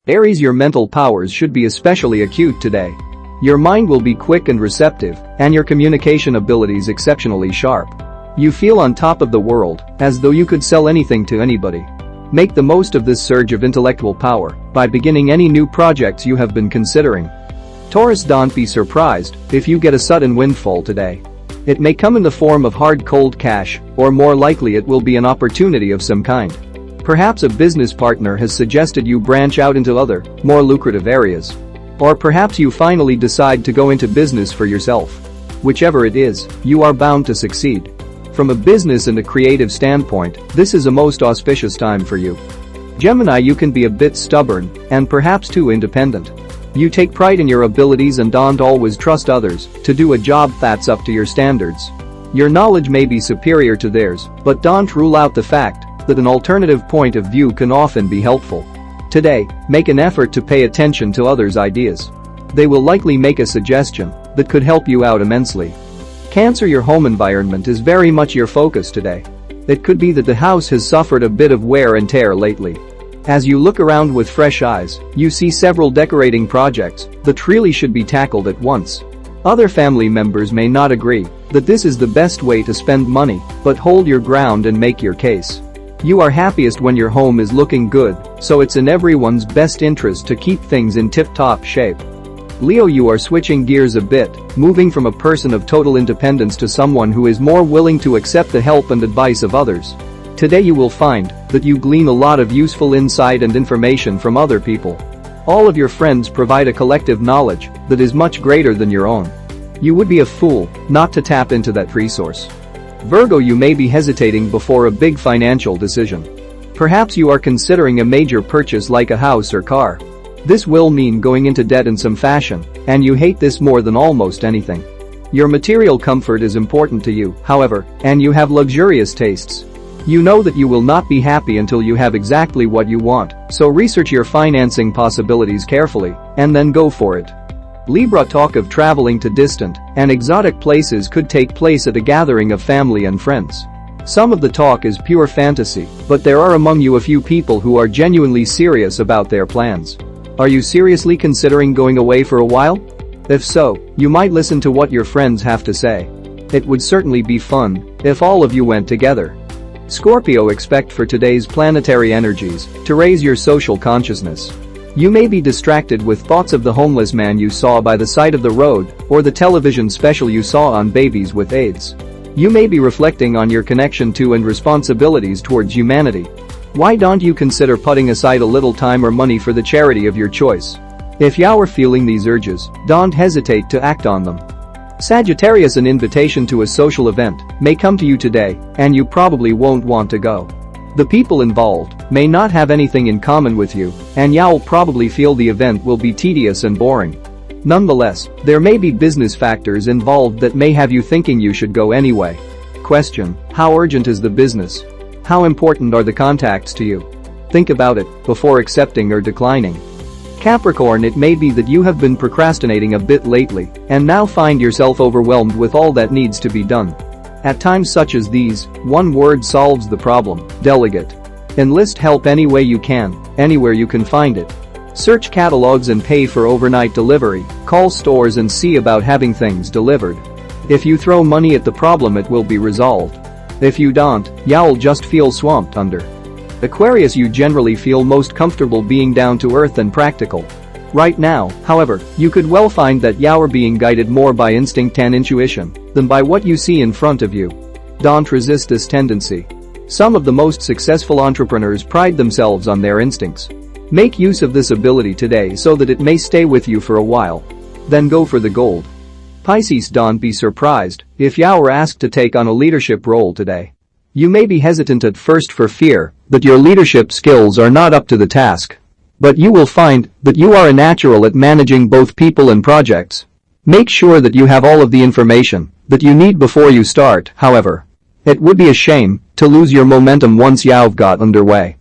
Aries, your mental powers should be especially acute today. Your mind will be quick and receptive, and your communication abilities exceptionally sharp. You feel on top of the world, as though you could sell anything to anybody. Make the most of this surge of intellectual power by beginning any new projects you have been considering. Taurus, don't be surprised if you get a sudden windfall today. It may come in the form of hard cold cash, or more likely it will be an opportunity of some kind. Perhaps a business partner has suggested you branch out into other, more lucrative areas. Or perhaps you finally decide to go into business for yourself. Whichever it is, you are bound to succeed. From a business and a creative standpoint, this is a most auspicious time for you. Gemini, you can be a bit stubborn and perhaps too independent. You take pride in your abilities and don't always trust others to do a job that's up to your standards. Your knowledge may be superior to theirs, but don't rule out the fact that an alternative point of view can often be helpful. Today, make an effort to pay attention to others' ideas. They will likely make a suggestion that could help you out immensely. Cancer, your home environment is very much your focus today. It could be that the house has suffered a bit of wear and tear lately. As you look around with fresh eyes, you see several decorating projects that really should be tackled at once. Other family members may not agree that this is the best way to spend money, but hold your ground and make your case. You are happiest when your home is looking good, so it's in everyone's best interest to keep things in tip-top shape. Leo, you are switching gears a bit, moving from a person of total independence to someone who is more willing to accept the help and advice of others. Today you will find that you glean a lot of useful insight and information from other people. All of your friends provide a collective knowledge that is much greater than your own. You would be a fool not to tap into that resource. Virgo, you may be hesitating before a big financial decision. Perhaps you are considering a major purchase like a house or car. This will mean going into debt in some fashion, and you hate this more than almost anything. Your material comfort is important to you, however, and you have luxurious tastes. You know that you will not be happy until you have exactly what you want, so research your financing possibilities carefully, and then go for it. Libra, talk of traveling to distant and exotic places could take place at a gathering of family and friends. Some of the talk is pure fantasy, but there are among you a few people who are genuinely serious about their plans. Are you seriously considering going away for a while? If so, you might listen to what your friends have to say. It would certainly be fun if all of you went together. Scorpio, expect for today's planetary energies to raise your social consciousness. You may be distracted with thoughts of the homeless man you saw by the side of the road or the television special you saw on babies with AIDS. You may be reflecting on your connection to and responsibilities towards humanity. Why don't you consider putting aside a little time or money for the charity of your choice? If you are feeling these urges, don't hesitate to act on them. Sagittarius, an invitation to a social event may come to you today, and you probably won't want to go. The people involved may not have anything in common with you, and you'll probably feel the event will be tedious and boring. Nonetheless, there may be business factors involved that may have you thinking you should go anyway. Question: how urgent is the business? How important are the contacts to you? Think about it before accepting or declining. Capricorn, it may be that you have been procrastinating a bit lately and now find yourself overwhelmed with all that needs to be done. At times such as these, one word solves the problem: delegate. Enlist help any way you can, anywhere you can find it. Search catalogs and pay for overnight delivery, call stores and see about having things delivered. If you throw money at the problem, it will be resolved. If you don't, you'll just feel swamped under. Aquarius, you generally feel most comfortable being down to earth and practical. Right now, however, you could well find that you're being guided more by instinct and intuition than by what you see in front of you. Don't resist this tendency. Some of the most successful entrepreneurs pride themselves on their instincts. Make use of this ability today so that it may stay with you for a while. Then go for the gold. Pisces, don't be surprised if you're asked to take on a leadership role today. You may be hesitant at first for fear that your leadership skills are not up to the task. But you will find that you are a natural at managing both people and projects. Make sure that you have all of the information that you need before you start, however. It would be a shame to lose your momentum once you've got underway.